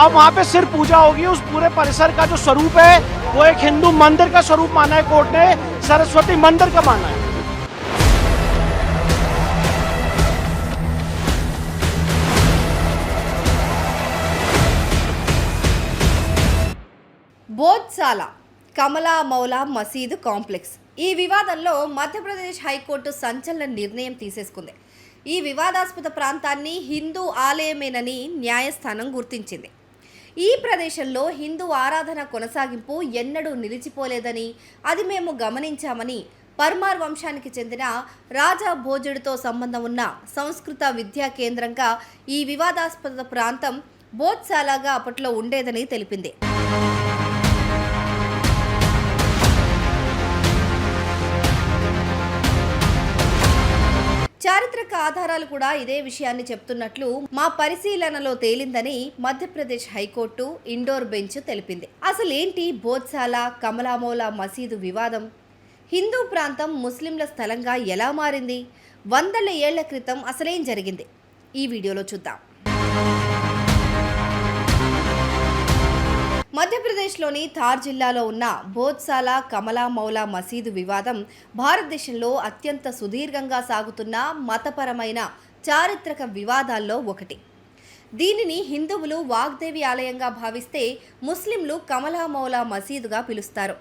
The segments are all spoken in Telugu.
अब वहाँ पे सिर्फ पूजा होगी। उस पूरे परिसर का जो स्वरूप है वो एक हिंदू मंदिर का स्वरूप माना है कोर्ट ने, सरस्वती मंदिर का माना है। బోధ్సాల కమలా మౌలా మసీదు కాంప్లెక్స్ ఈ వివాదంలో మధ్యప్రదేశ్ హైకోర్టు సంచలన నిర్ణయం తీసేసుకుంది. ఈ వివాదాస్పద ప్రాంతాన్ని హిందూ ఆలయమేనని న్యాయస్థానం గుర్తించింది. ఈ ప్రదేశంలో హిందూ ఆరాధన కొనసాగింపు ఎన్నడూ నిలిచిపోలేదని, అది మేము గమనించామని పర్మార్ వంశానికి చెందిన రాజా భోజుడితో సంబంధం ఉన్న సంస్కృత విద్యా కేంద్రంగా ఈ వివాదాస్పద ప్రాంతం బోధ్సాలాగా అప్పట్లో ఉండేదని తెలిపింది. చారిత్రక ఆధారాలు కూడా ఇదే విషయాన్ని చెప్తున్నట్లు మా పరిశీలనలో తేలిందని మధ్యప్రదేశ్ హైకోర్టు ఇండోర్ బెంచ్ తెలిపింది. అసలేంటి బోధ్సాల కమలామౌలా మసీదు వివాదం? హిందూ ప్రాంతం ముస్లింల స్థలంగా ఎలా మారింది? వందల ఏళ్ల క్రితం అసలేం జరిగింది? ఈ వీడియోలో చూద్దాం. మధ్యప్రదేశ్లోని థార్ జిల్లాలో ఉన్న బోధ్సాల కమలా మౌలా మసీదు వివాదం భారతదేశంలో అత్యంత సుదీర్ఘంగా సాగుతున్న మతపరమైన చారిత్రక వివాదాల్లో ఒకటి. దీనిని హిందువులు వాగ్దేవి ఆలయంగా భావిస్తే ముస్లింలు కమలా మౌలా మసీదుగా పిలుస్తారు.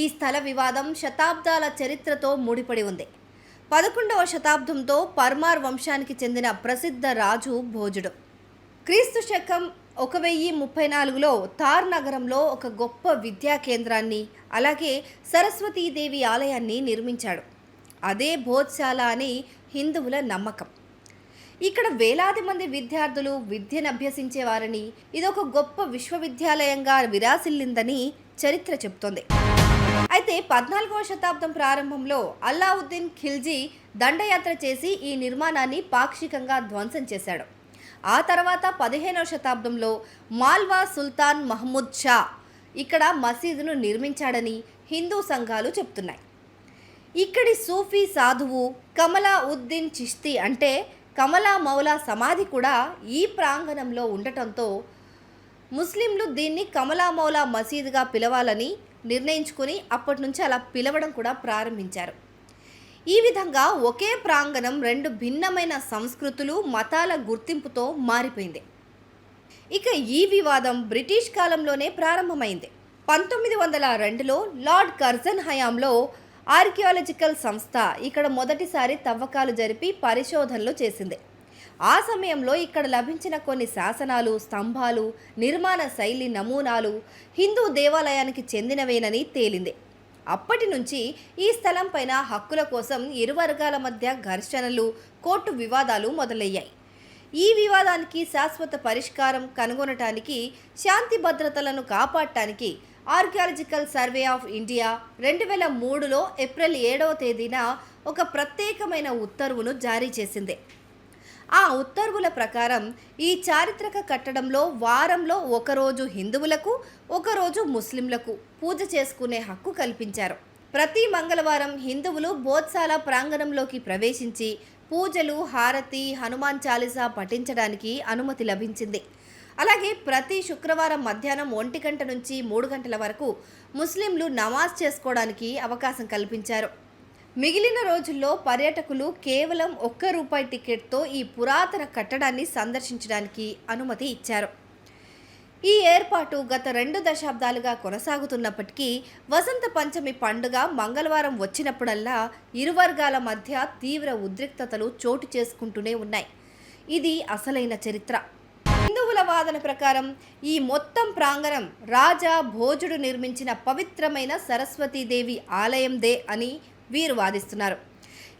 ఈ స్థల వివాదం శతాబ్దాల చరిత్రతో ముడిపడి ఉంది. 11వ శతాబ్దంతో పర్మార్ వంశానికి చెందిన ప్రసిద్ధ రాజు భోజుడు క్రీస్తు శకం 1034లో థార్ నగరంలో ఒక గొప్ప విద్యా కేంద్రాన్ని, అలాగే సరస్వతీదేవి ఆలయాన్ని నిర్మించాడు. అదే బోధ్సాల అని హిందువుల నమ్మకం. ఇక్కడ వేలాది మంది విద్యార్థులు విద్యను అభ్యసించేవారని, ఇదొక గొప్ప విశ్వవిద్యాలయంగా విరాసిల్లిందని చరిత్ర చెబుతోంది. అయితే 14వ శతాబ్దం ప్రారంభంలో అల్లావుద్దీన్ ఖిల్జీ దండయాత్ర చేసి ఈ నిర్మాణాన్ని పాక్షికంగా ధ్వంసం చేశాడు. ఆ తర్వాత 15వ శతాబ్దంలో మాల్వా సుల్తాన్ మహమూద్ షా ఇక్కడ మసీదును నిర్మించాడని హిందూ సంఘాలు చెప్తున్నాయి. ఇక్కడి సూఫీ సాధువు కమలా ఉద్దీన్ చిష్తి అంటే కమలా మౌలా సమాధి కూడా ఈ ప్రాంగణంలో ఉండటంతో ముస్లింలు దీన్ని కమలా మౌలా మసీదుగా పిలవాలని నిర్ణయించుకొని అప్పటి నుంచి అలా పిలవడం కూడా ప్రారంభించారు. ఈ విధంగా ఒకే ప్రాంగణం రెండు భిన్నమైన సంస్కృతులు, మతాల గుర్తింపుతో మారిపోయింది. ఇక ఈ వివాదం బ్రిటిష్ కాలంలోనే ప్రారంభమైంది. 1902లో లార్డ్ కర్జన్ హయాంలో ఆర్కియాలజికల్ సంస్థ ఇక్కడ మొదటిసారి తవ్వకాలు జరిపి పరిశోధనలు చేసింది. ఆ సమయంలో ఇక్కడ లభించిన కొన్ని శాసనాలు, స్తంభాలు, నిర్మాణ శైలి నమూనాలు హిందూ దేవాలయానికి చెందినవేనని తేలింది. అప్పటి నుంచి ఈ స్థలం పైన హక్కుల కోసం ఇరు వర్గాల మధ్య ఘర్షణలు, కోర్టు వివాదాలు మొదలయ్యాయి. ఈ వివాదానికి శాశ్వత పరిష్కారం కనుగొనటానికి, శాంతి భద్రతలను కాపాడటానికి ఆర్కియాలజికల్ సర్వే ఆఫ్ ఇండియా 2003లో ఏప్రిల్ 7వ తేదీన ఒక ప్రత్యేకమైన ఉత్తర్వును జారీ చేసింది. ఆ ఉత్తర్వుల ప్రకారం ఈ చారిత్రక కట్టడంలో వారంలో ఒకరోజు హిందువులకు, ఒకరోజు ముస్లింలకు పూజ చేసుకునే హక్కు కల్పించారు. ప్రతి మంగళవారం హిందువులు బోధ్సాల ప్రాంగణంలోకి ప్రవేశించి పూజలు, హారతి, హనుమాన్ చాలీసా పఠించడానికి అనుమతి లభించింది. అలాగే ప్రతి శుక్రవారం మధ్యాహ్నం 1 గంట నుంచి 3 గంటల వరకు ముస్లింలు నమాజ్ చేసుకోవడానికి అవకాశం కల్పించారు. మిగిలిన రోజుల్లో పర్యాటకులు కేవలం ₹1 టికెట్తో ఈ పురాతన కట్టడాన్ని సందర్శించడానికి అనుమతి ఇచ్చారు. ఈ ఏర్పాటు గత 2 దశాబ్దాలుగా కొనసాగుతున్నప్పటికీ వసంత పంచమి పండుగ మంగళవారం వచ్చినప్పుడల్లా ఇరు వర్గాల మధ్య తీవ్ర ఉద్రిక్తతలు చోటు చేసుకుంటూనే ఉన్నాయి. ఇది అసలైన చరిత్ర. హిందువుల వాదన ప్రకారం ఈ మొత్తం ప్రాంగణం రాజా భోజుడు నిర్మించిన పవిత్రమైన సరస్వతీదేవి ఆలయందే అని వీరు వాదిస్తున్నారు.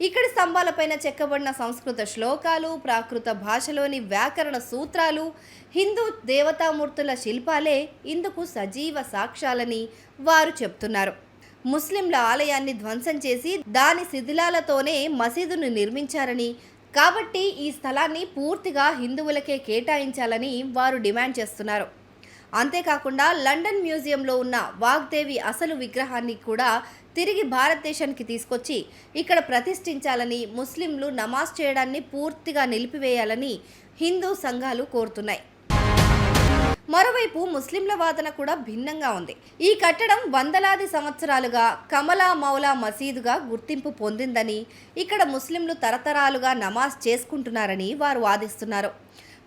ఇక్కడి స్తంభాలపైన చెక్కబడిన సంస్కృత శ్లోకాలు, ప్రాకృత భాషలోని వ్యాకరణ సూత్రాలు, హిందూ దేవతామూర్తుల శిల్పాలే ఇందుకు సజీవ సాక్ష్యాలని వారు చెప్తున్నారు. ముస్లింల ఆలయాన్ని ధ్వంసం చేసి దాని శిథిలాలతోనే మసీదును నిర్మించారని, కాబట్టి ఈ స్థలాన్ని పూర్తిగా హిందువులకే కేటాయించాలని వారు డిమాండ్ చేస్తున్నారు. అంతేకాకుండా లండన్ మ్యూజియంలో ఉన్న వాగ్దేవి అసలు విగ్రహాన్ని కూడా తిరిగి భారతదేశానికి తీసుకొచ్చి ఇక్కడ ప్రతిష్ఠించాలని, ముస్లింలు నమాజ్ చేయడాన్ని పూర్తిగా నిలిపివేయాలని హిందూ సంఘాలు కోరుతున్నాయి. మరోవైపు ముస్లింల వాదన కూడా భిన్నంగా ఉంది. ఈ కట్టడం వందలాది సంవత్సరాలుగా కమలా మౌలా మసీదుగా గుర్తింపు పొందిందని, ఇక్కడ ముస్లింలు తరతరాలుగా నమాజ్ చేసుకుంటున్నారని వారు వాదిస్తున్నారు.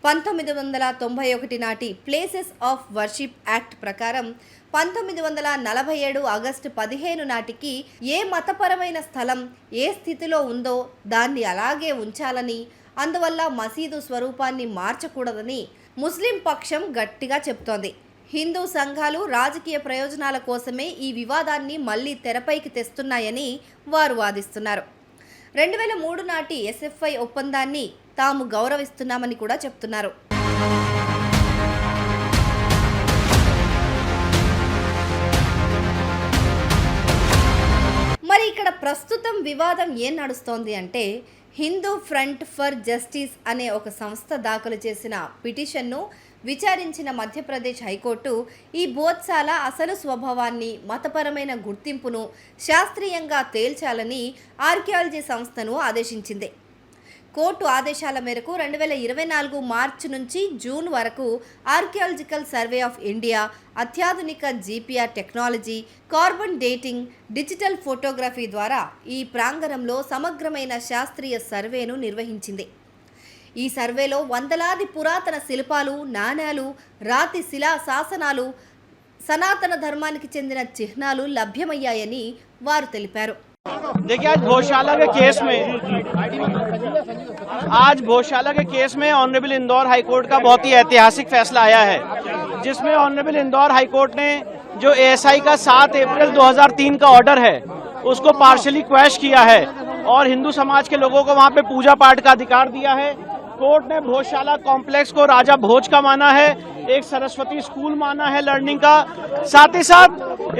1991 నాటి ప్లేసెస్ ఆఫ్ వర్షిప్ యాక్ట్ ప్రకారం 1947 ఆగస్టు 15 నాటికి ఏ మతపరమైన స్థలం ఏ స్థితిలో ఉందో దాన్ని అలాగే ఉంచాలని, అందువల్ల మసీదు స్వరూపాన్ని మార్చకూడదని ముస్లిం పక్షం గట్టిగా చెప్తోంది. హిందూ సంఘాలు రాజకీయ ప్రయోజనాల కోసమే ఈ వివాదాన్ని మళ్లీ తెరపైకి తెస్తున్నాయని వారు వాదిస్తున్నారు. 2003 నాటి ఎస్ఎఫ్ఐ ఒప్పందాన్ని తాము గౌరవిస్తున్నామని కూడా చెప్తున్నారు. మరి ఇక్కడ ప్రస్తుతం వివాదం ఏం నడుస్తోంది అంటే, హిందూ ఫ్రంట్ ఫర్ జస్టిస్ అనే ఒక సంస్థ దాఖలు చేసిన పిటిషన్ను విచారించిన మధ్యప్రదేశ్ హైకోర్టు ఈ బోధ్శాల అసలు స్వభావాన్ని, మతపరమైన గుర్తింపును శాస్త్రీయంగా తేల్చాలని ఆర్కియాలజీ సంస్థను ఆదేశించింది. కోర్టు ఆదేశాల మేరకు 2024 మార్చి నుంచి జూన్ వరకు ఆర్కియాలజికల్ సర్వే ఆఫ్ ఇండియా అత్యాధునిక GPR technology, carbon dating, digital photography ద్వారా ఈ ప్రాంగణంలో సమగ్రమైన శాస్త్రీయ సర్వేను నిర్వహించింది. ఈ సర్వేలో వందలాది పురాతన శిల్పాలు, నాణేలు, రాతి శిలా శాసనాలు, సనాతన ధర్మానికి చెందిన చిహ్నాలు లభ్యమయ్యాయని వారు తెలిపారు. देखिए आज भोजशाला के केस में ऑनरेबल इंदौर हाईकोर्ट का बहुत ही ऐतिहासिक फैसला आया है, जिसमें ऑनरेबल इंदौर हाईकोर्ट ने जो एएसआई का 7 अप्रैल 2003 का ऑर्डर है उसको पार्शली क्वैश किया है और हिंदू समाज के लोगों को वहां पे पूजा पाठ का अधिकार दिया है। कोर्ट ने भोजशाला कॉम्प्लेक्स को राजा भोज का माना है, एक सरस्वती स्कूल माना है लर्निंग का। साथ ही साथ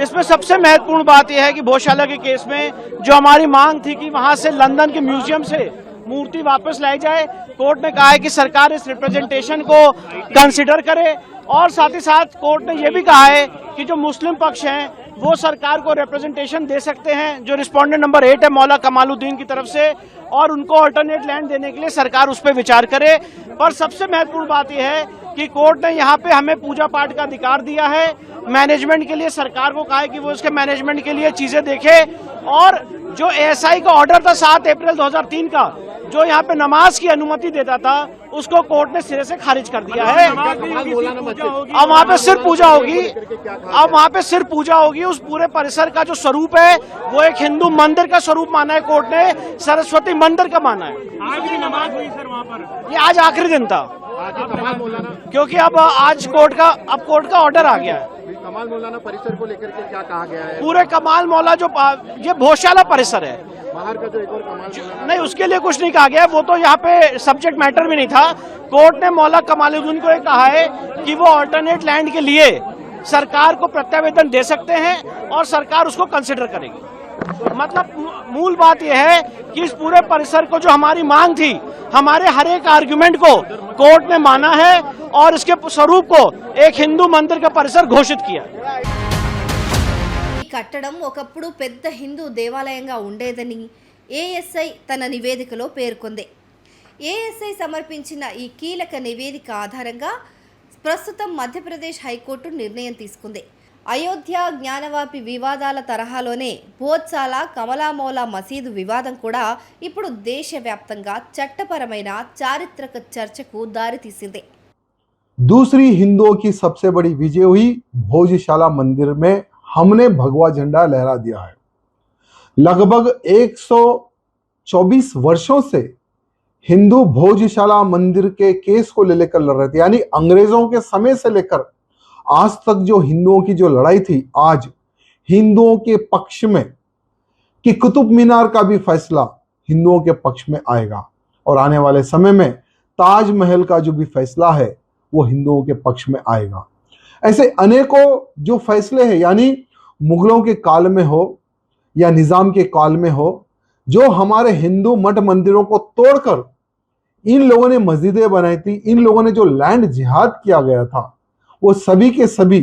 इसमें सबसे महत्वपूर्ण बात यह है कि भोजशाला के केस में जो हमारी मांग थी कि वहां से लंदन के म्यूजियम से मूर्ति वापस लाई जाए, कोर्ट ने कहा है कि सरकार इस रिप्रेजेंटेशन को कंसिडर करे। और साथ ही साथ कोर्ट ने यह भी कहा है कि जो मुस्लिम पक्ष हैं वो सरकार को रिप्रेजेंटेशन दे सकते हैं, जो रिस्पोंडेंट नंबर 8 है मौला कमालुद्दीन की तरफ से, और उनको अल्टरनेट लैंड देने के लिए सरकार उस पर विचार करे। पर सबसे महत्वपूर्ण बात यह है कि कोर्ट ने यहाँ पे हमें पूजा पाठ का अधिकार दिया है। मैनेजमेंट के लिए सरकार को कहा है कि वो इसके मैनेजमेंट के लिए चीजें देखे, और जो एएसआई का ऑर्डर था 7 अप्रैल 2003 का, जो यहाँ पे नमाज की अनुमति देता था, उसको कोर्ट ने सिरे से खारिज कर दिया है। अब वहाँ पे सिर्फ पूजा होगी, उस पूरे परिसर का जो स्वरूप है वो एक हिंदू मंदिर का स्वरूप माना है कोर्ट ने, सरस्वती मंदिर का माना है। आज भी नमाज हुई सर वहाँ पर? ये आज आखिरी दिन था, क्योंकि अब आज कोर्ट का ऑर्डर आ गया है। कमाल मौलाना परिसर को लेकर के क्या कहा गया है? पूरे कमाल मौला जो ये भोजशाला परिसर है, बाहर का जो एक और कमाल नहीं, उसके लिए कुछ नहीं कहा गया, वो तो यहाँ पे सब्जेक्ट मैटर भी नहीं था। कोर्ट ने मौला कमालुद्दीन को ये कहा है कि वो अल्टरनेट लैंड के लिए सरकार को प्रत्यावेदन दे सकते हैं और सरकार उसको कंसिडर करेगी। मतलब मूल बात यह है कि इस पूरे परिसर को जो हमारी मांग थी, हमारे हर एक आर्ग्यूमेंट को कोर्ट ने माना है और इसके स्वरूप को एक हिंदू मंदिर का परिसर घोषित किया। ఈ కట్టడం ఒకప్పుడు పెద్ద హిందూ దేవాలయంగా ఉండేదని ఏఎస్ఐ తన నివేదికలో పేర్కొంది. ఏఎస్ఐ సమర్పించిన ఈ కీలక నివేదిక ఆధారంగా ప్రస్తుతం మధ్యప్రదేశ్ హైకోర్టు నిర్ణయం తీసుకుంది. అయోధ్య జ్ఞానవాపి వివాదాల తరహాలోనే భోజ్శాల కమలామౌలా మసీదు వివాదం కూడా ఇప్పుడు దేశవ్యాప్తంగా చట్టపరమైన చారిత్రక చర్చకు దారితీసింది. दूसरी हिंदुओं की सबसे बड़ी विजय हुई, भोजशाला मंदिर में हमने भगवा झंडा लहरा दिया है। लगभग 124 वर्षों से हिंदू भोजशाला मंदिर के केस को लेकर लड़ रहे थे, यानी अंग्रेजों के समय से लेकर आज तक जो हिंदुओं की जो लड़ाई थी, आज हिंदुओं के पक्ष में कि कुतुब मीनार का भी फैसला हिंदुओं के पक्ष में आएगा, और आने वाले समय में ताजमहल का जो भी फैसला है वो हिंदुओं के पक्ष में आएगा। ऐसे अनेकों जो फैसले हैं, यानी मुगलों के काल में हो या निजाम के काल में हो, जो हमारे हिंदू मठ मंदिरों को तोड़कर इन लोगों ने मस्जिदें बनाई थी, इन लोगों ने जो लैंड जिहाद किया गया था, वो सभी के सभी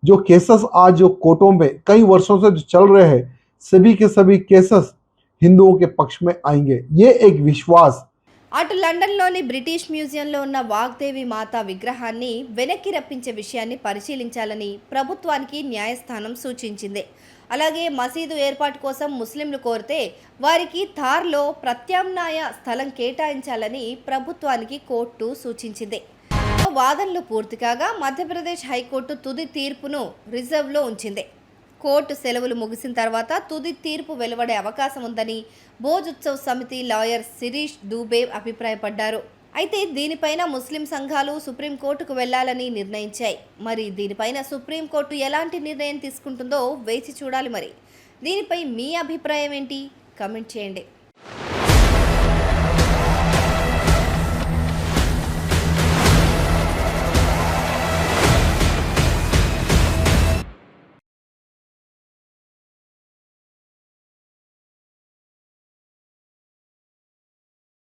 जो केसेस आज जो कोर्टों में कई वर्षों से जो चल रहे हैं, सभी के सभी केसेस हिंदुओं के पक्ष में आएंगे। ये एक विश्वास అటు లండన్లోని బ్రిటిష్ మ్యూజియంలో ఉన్న వాగ్దేవి మాత విగ్రహాన్ని వెనక్కి రప్పించే విషయాన్ని పరిశీలించాలని ప్రభుత్వానికి న్యాయస్థానం సూచించింది. అలాగే మసీదు ఏర్పాటు కోసం ముస్లింలు కోరితే వారికి థార్లో ప్రత్యామ్నాయ స్థలం కేటాయించాలని ప్రభుత్వానికి కోర్టు సూచించింది. వాదనలు పూర్తి కాగా మధ్యప్రదేశ్ హైకోర్టు తుది తీర్పును రిజర్వ్లో ఉంచింది. కోర్టు సెలవులు ముగిసిన తర్వాత తుది తీర్పు వెలువడే అవకాశం ఉందని భోజ్ ఉత్సవ్ సమితి లాయర్ శిరీష్ దూబే అభిప్రాయపడ్డారు. అయితే దీనిపైన ముస్లిం సంఘాలు సుప్రీంకోర్టుకు వెళ్లాలని నిర్ణయించాయి. మరి దీనిపైన సుప్రీంకోర్టు ఎలాంటి నిర్ణయం తీసుకుంటుందో వేచి చూడాలి. మరి దీనిపై మీ అభిప్రాయం ఏంటి? కమెంట్ చేయండి.